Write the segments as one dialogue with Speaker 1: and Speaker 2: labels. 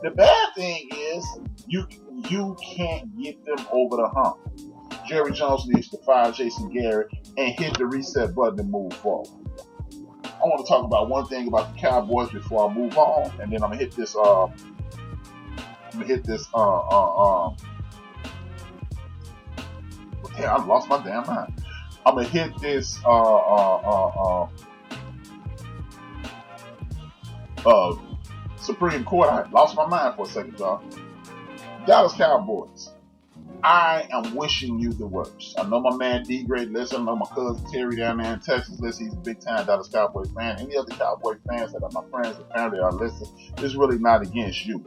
Speaker 1: The bad thing is you can't get them over the hump. Jerry Jones needs to fire Jason Garrett and hit the reset button and move forward. I want to talk about one thing about the Cowboys before I move on, and then I'm gonna hit this. Damn, I lost my damn mind. I'm gonna hit this. Supreme Court. I lost my mind for a second, y'all. Dallas Cowboys. I am wishing you the worst. I know my man D Great listen. I know my cousin Terry down there in Texas listen. He's a big time Dallas Cowboys fan. Any other Cowboy fans that are my friends and family are listening, it's really not against you.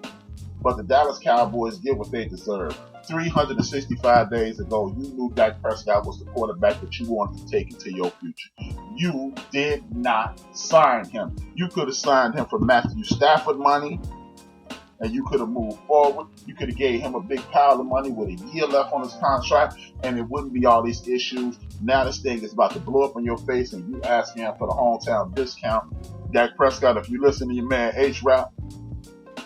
Speaker 1: But the Dallas Cowboys get what they deserve. 365 days ago, you knew Dak Prescott was the quarterback that you wanted to take into your future. You did not sign him. You could have signed him for Matthew Stafford money, and you could have moved forward. You could have gave him a big pile of money with a year left on his contract, and it wouldn't be all these issues. Now this thing is about to blow up in your face, and you asking him for the hometown discount. Dak Prescott, if you listen to your man HRap,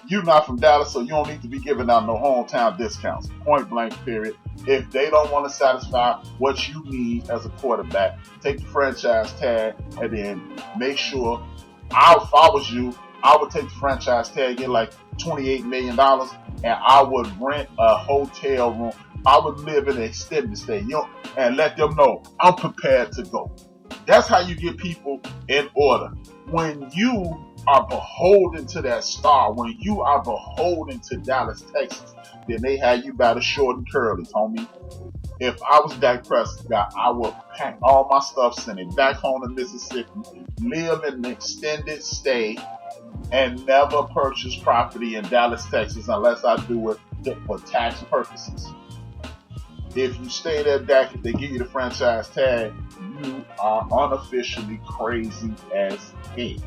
Speaker 1: you're not from Dallas, so you don't need to be giving out no hometown discounts. Point blank, period. If they don't want to satisfy what you need as a quarterback, take the franchise tag and then make sure, if I was you, I would take the franchise tag, get like $28 million, and I would rent a hotel room. I would live in an extended stay, and let them know I'm prepared to go. That's how you get people in order. When you are beholden to that star, when you are beholden to Dallas, Texas, then they have you by the short and curlies, homie. If I was Dak Prescott, I would pack all my stuff, send it back home to Mississippi, live in an extended stay, and never purchase property in Dallas, Texas, unless I do it for tax purposes. If you stay there, Dak, if they give you the franchise tag, you are unofficially crazy as hell.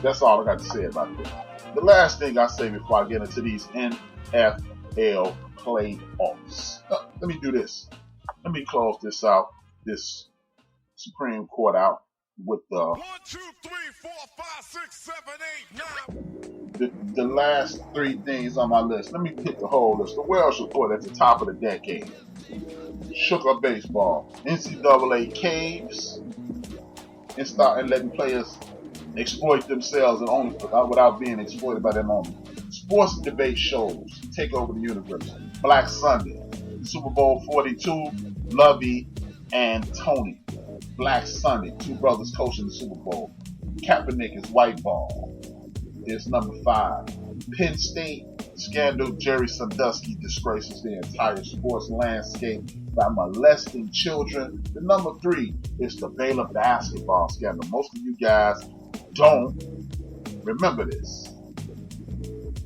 Speaker 1: That's all I got to say about this. The last thing I say before I get into these NFL playoffs. Let me do this. Let me close this out, this Supreme Court out with the
Speaker 2: 1, 2, 3, 4, 5, 6, 7, 8, 9.
Speaker 1: The last three things on my list. Let me hit the whole list. The Welsh Report at the top of the decade. Shook up baseball. NCAA caves and start letting players exploit themselves and only without being exploited by them only. Sports debate shows take over the universe. Black Sunday, Super Bowl 42, Lovey and Tony. Black Sunday, two brothers coaching the Super Bowl. Kaepernick is white ball. It's number 5. Penn State scandal, Jerry Sandusky disgraces the entire sports landscape by molesting children. The number 3 is the Baylor basketball scandal. Most of you guys don't remember this.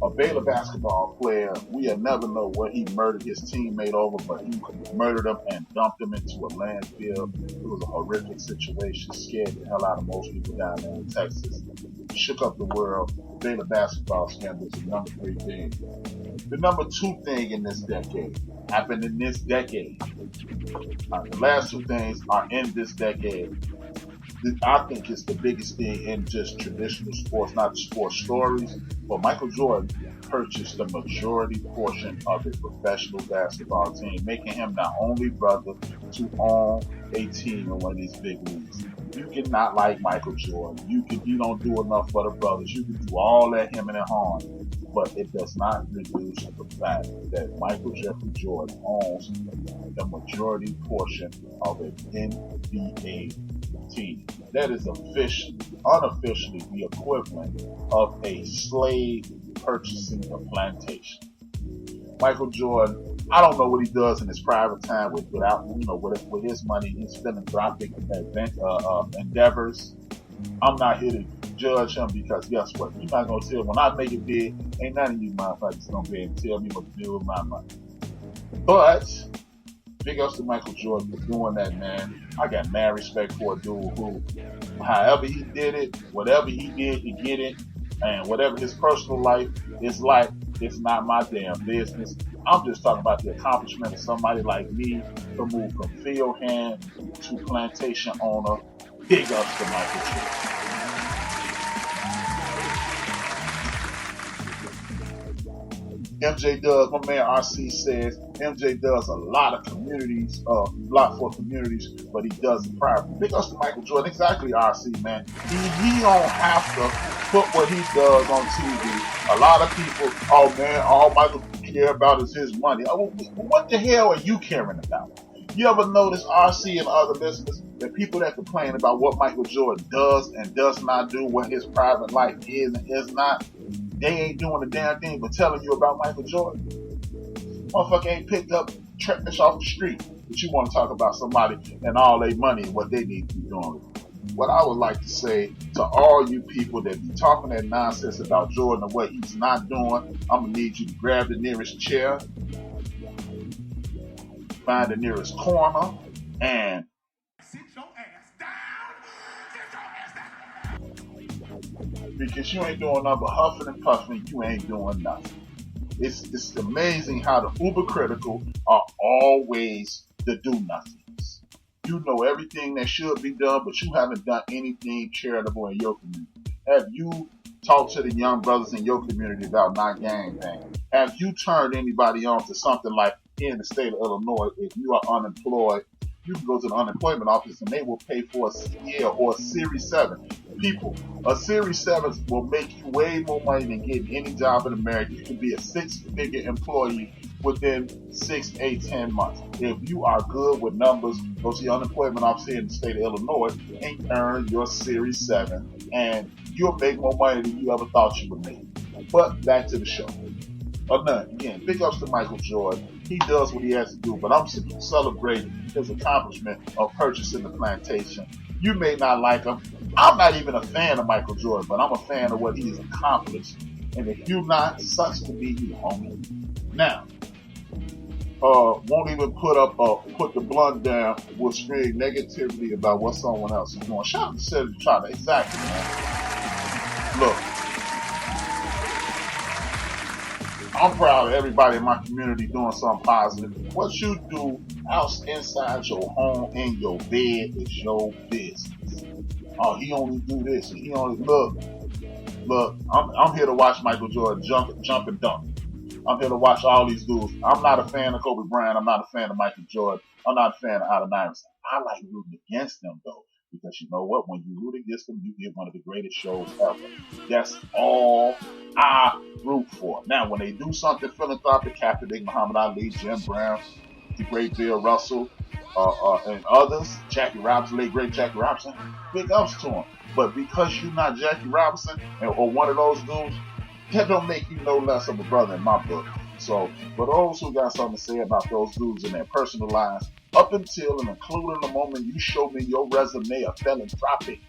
Speaker 1: A Baylor basketball player, we'll never know what he murdered his teammate over, but he murdered him and dumped him into a landfill. It was a horrific situation, scared the hell out of most people down there in Texas. Shook up the world. The Baylor basketball scandal is the number 3 thing. The number 2 thing in this decade happened in this decade. The last 2 things are in this decade. I think it's the biggest thing in just traditional sports, not sports stories. But Michael Jordan purchased the majority portion of his professional basketball team, making him the only brother to own a team in one of these big leagues. You cannot like Michael Jordan. You don't do enough for the brothers. You can do all that him and harm, but it does not reduce the fact that Michael Jeffrey Jordan owns the majority portion of an NBA team. That is unofficially the equivalent of a slave purchasing a plantation. Michael Jordan, I don't know what he does in his private time with his money, his philanthropic endeavors. I'm not here to judge him because guess what? You're not gonna tell when I make it big, ain't none of you motherfuckers gonna be able to tell me what to do with my money. But big ups to Michael Jordan for doing that, man. I got mad respect for a dude who, however he did it, whatever he did to get it, and whatever his personal life is like, it's not my damn business. I'm just talking about the accomplishment of somebody like me to move from field hand to plantation owner. Big ups to Michael Jordan. MJ does, my man RC says, MJ does a lot of communities, lot for communities, but he does it private. Big ups to Michael Jordan, exactly RC, man. He don't have to put what he does on TV. A lot of people, oh man, all Michael care about is his money. Oh, what the hell are you caring about? You ever notice RC and other listeners, that people that complain about what Michael Jordan does and does not do, what his private life is and is not, they ain't doing a damn thing but telling you about Michael Jordan. Motherfucker ain't picked up trash off the street, but you want to talk about somebody and all their money and what they need to be doing. What I would like to say to all you people that be talking that nonsense about Jordan and what he's not doing, I'm going to need you to grab the nearest chair, find the nearest corner, and
Speaker 2: Sit your ass down. Sit your ass down.
Speaker 1: because you ain't doing nothing but huffing and puffing, you ain't doing nothing. It's amazing how the uber critical are always the do nothings. You know everything that should be done, but you haven't done anything charitable in your community. Have you talked to the young brothers in your community about not gangbanging? Have you turned anybody on to something like here in the state of Illinois, if you are unemployed, you can go to the unemployment office and they will pay for a CDL or a Series 7. People, a Series 7 will make you way more money than getting any job in America. You can be a 6-figure employee within 6, 8, 10 months. If you are good with numbers, go to the unemployment office here in the state of Illinois and earn your Series 7, and you'll make more money than you ever thought you would make. But back to the show. Again, big ups to Michael Jordan. He does what he has to do, but I'm celebrating his accomplishment of purchasing the plantation. You may not like him. I'm not even a fan of Michael Jordan, but I'm a fan of what he has accomplished. And if you're not, sucks to be you, homie. Now, won't even put the blunt down, will spread negativity about what someone else is doing. Shout out to Cedric China. Exactly, man. Look, I'm proud of everybody in my community doing something positive. What you do inside your home, in your bed, is your business. Oh, he only do this, and he only look. I'm here to watch Michael Jordan jump and dunk. I'm here to watch all these dudes. I'm not a fan of Kobe Bryant. I'm not a fan of Michael Jordan. I'm not a fan of Allen Iverson. I like rooting against them though, because you know what? When you root against them, you get one of the greatest shows ever. That's all I root for. Now, when they do something philanthropic, Captain Big Muhammad Ali, Jim Brown, the great Bill Russell, and others, Jackie Robinson, late great Jackie Robinson, big ups to him. But because you're not Jackie Robinson or one of those dudes, that don't make you no less of a brother in my book. So, for those who got something to say about those dudes in their personal lives, up until and including the moment you show me your resume of philanthropic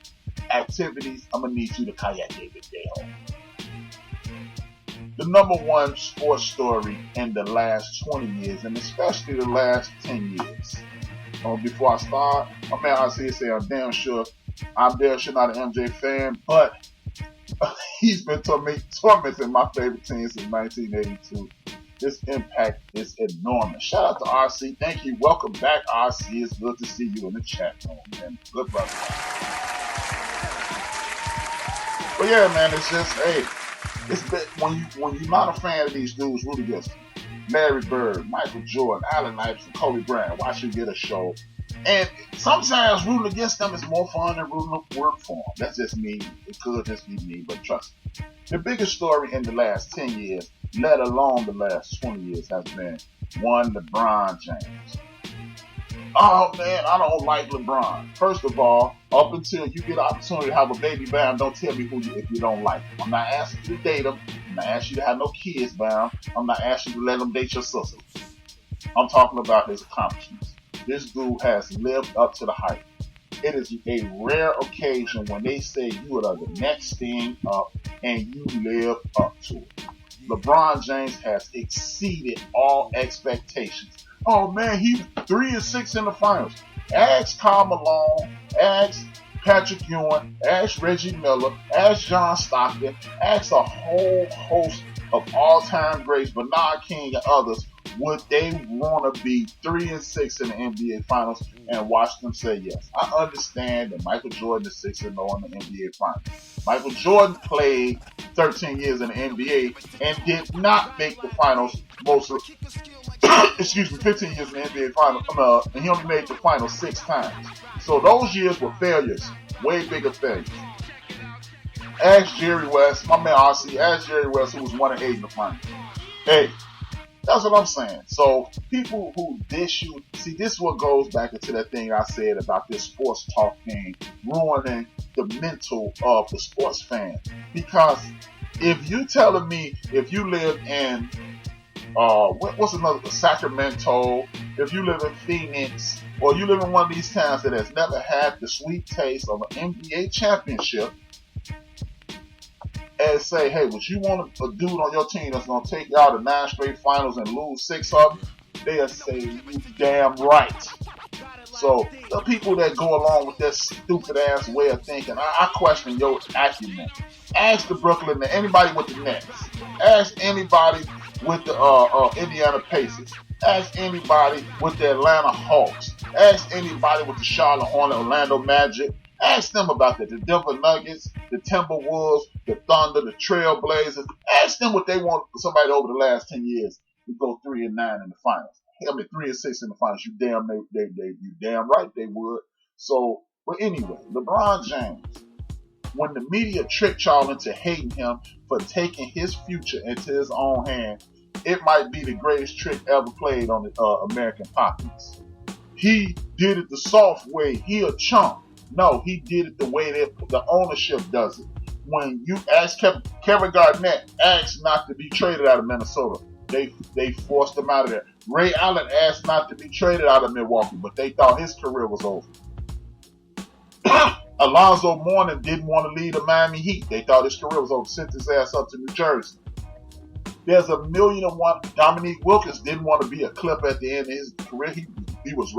Speaker 1: activities, I'm going to need you to kayak David Dale. The number one sports story in the last 20 years, and especially the last 10 years. Before I start, my man Isaiah say I'm damn sure not an MJ fan, but he's been tormenting my favorite team since 1982. This impact is enormous. Shout out to RC. Thank you. Welcome back, RC. It's good to see you in the chat room, man. Good brother. But yeah, man, it's just, hey, when you're not a fan of these dudes, root against them. Larry Bird, Michael Jordan, Allen Iverson, Kobe Bryant, watch you get a show. And sometimes rooting against them is more fun than rooting for them. That's just me. It could just be me, but trust me. The biggest story in the last 10 years, let alone the last 20 years, has been one LeBron James. Oh man, I don't like LeBron. First of all, up until you get an opportunity to have a baby bound, don't tell me if you don't like him. I'm not asking you to date him. I'm not asking you to have no kids bound. I'm not asking you to let him date your sister. I'm talking about his accomplishments. This dude has lived up to the hype. It is a rare occasion when they say you are the next thing up and you live up to it. LeBron James has exceeded all expectations. Oh man, he's 3-6 in the finals. Ask Karl Malone, ask Patrick Ewing, ask Reggie Miller, ask John Stockton, ask a whole host of all-time greats, Bernard King and others. Would they want to be 3-6 in the NBA Finals and watch them say yes? I understand that Michael Jordan is 6-0 in the NBA Finals. Michael Jordan played 13 years in the NBA and did not make the finals 15 years in the NBA finals, and he only made the finals 6 times. So those years were failures, way bigger failures. Ask Jerry West, my man RC, ask Jerry West, who was 1-8 in the finals. Hey, that's what I'm saying. So people who dish you, see, this is what goes back into that thing I said about this sports talk thing ruining the mental of the sports fan. Because if you telling me if you live in what's another, Sacramento, if you live in Phoenix, or you live in one of these towns that has never had the sweet taste of an NBA championship, and say, hey, would you want a dude on your team that's going to take y'all to 9 straight finals and lose 6 of them? They'll say, you damn right. So the people that go along with that stupid ass way of thinking, I question your acumen. Ask the Brooklyn, anybody with the Nets. Ask anybody with the Indiana Pacers. Ask anybody with the Atlanta Hawks. Ask anybody with the Charlotte Hornets, Orlando Magic. Ask them about that. The Denver Nuggets, the Timberwolves, the Thunder, the Trailblazers. Ask them what they want somebody over the last 10 years to go 3-9 in the finals. I mean 3-6 in the finals. You damn right they would. So, but anyway, LeBron James, when the media tricked y'all into hating him for taking his future into his own hand, it might be the greatest trick ever played on the American populace. He did it the soft way. He a chump. No, he did it the way that the ownership does it. When you ask Kevin Garnett asked not to be traded out of Minnesota, they forced him out of there. Ray Allen asked not to be traded out of Milwaukee, but they thought his career was over. Alonzo Mourning didn't want to leave the Miami Heat. They thought his career was over. Sent his ass up to New Jersey. There's 1,000,001. Dominique Wilkins didn't want to be a Clipper at the end of his career. He was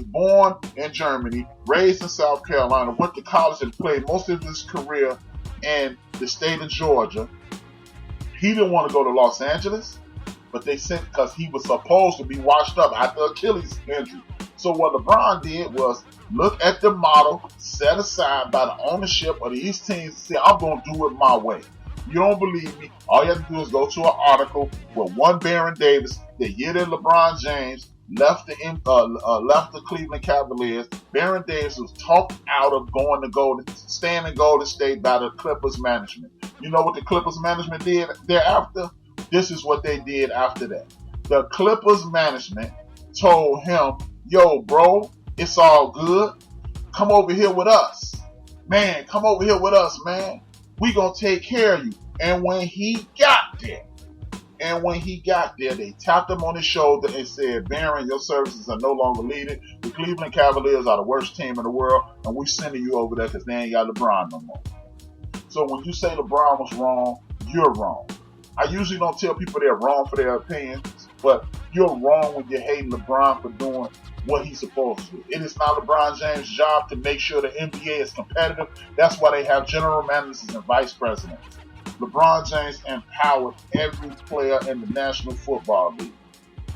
Speaker 1: born in Germany, raised in South Carolina, went to college and played most of his career in the state of Georgia. He didn't want to go to Los Angeles, but they sent because he was supposed to be washed up after Achilles injury. So what LeBron did was look at the model set aside by the ownership of these teams and say, I'm going to do it my way. You don't believe me? All you have to do is go to an article where one Baron Davis, the year that LeBron James left the Cleveland Cavaliers, Baron Davis was talked out of staying in Golden State by the Clippers management. You know what the Clippers management did thereafter? This is what they did after that. The Clippers management told him, yo, bro, it's all good. Come over here with us. Man, come over here with us, man. We gonna take care of you. And when he got there, they tapped him on his shoulder and said, Baron, your services are no longer needed. The Cleveland Cavaliers are the worst team in the world, and we're sending you over there because they ain't got LeBron no more. So when you say LeBron was wrong, you're wrong. I usually don't tell people they're wrong for their opinions, but you're wrong when you're hating LeBron for doing what he's supposed to do. It is not LeBron James' job to make sure the NBA is competitive. That's why they have general managers and vice presidents. LeBron James empowered every player in the National Football League.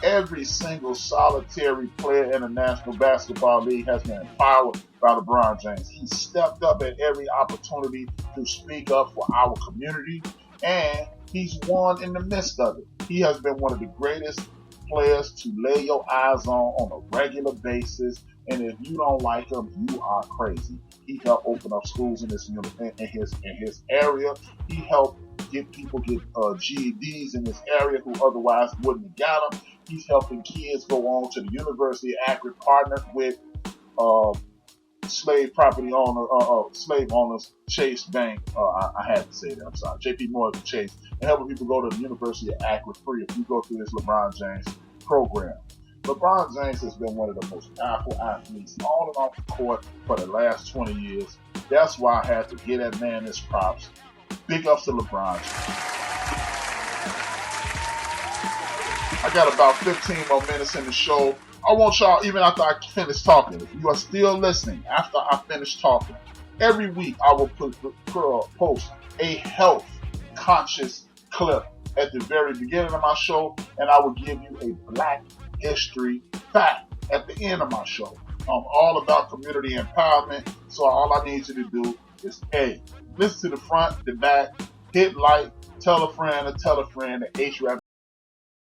Speaker 1: Every single solitary player in the National Basketball League has been empowered by LeBron James. He stepped up at every opportunity to speak up for our community, and he's won in the midst of it. He has been one of the greatest players to lay your eyes on a regular basis, and if you don't like him, you are crazy. He helped open up schools in his area. He helped people get GEDs in this area who otherwise wouldn't have got them. He's helping kids go on to the University of Akron, partnered with slave owners, Chase Bank. I had to say that. I'm sorry, JP Morgan Chase, and helping people go to the University of Akron free if you go through this LeBron James program. LeBron James has been one of the most powerful athletes on and off the court for the last 20 years. That's why I had to give that man his props. Big ups to LeBron James. I got about 15 more minutes in the show. I want y'all, even after I finish talking, if you are still listening after I finish talking, every week I will post a health conscious clip at the very beginning of my show, and I will give you a Black History fact at the end of my show. I'm all about community empowerment, so all I need you to do is A, listen to the front, the back, hit like, tell a friend, or tell a friend that HRap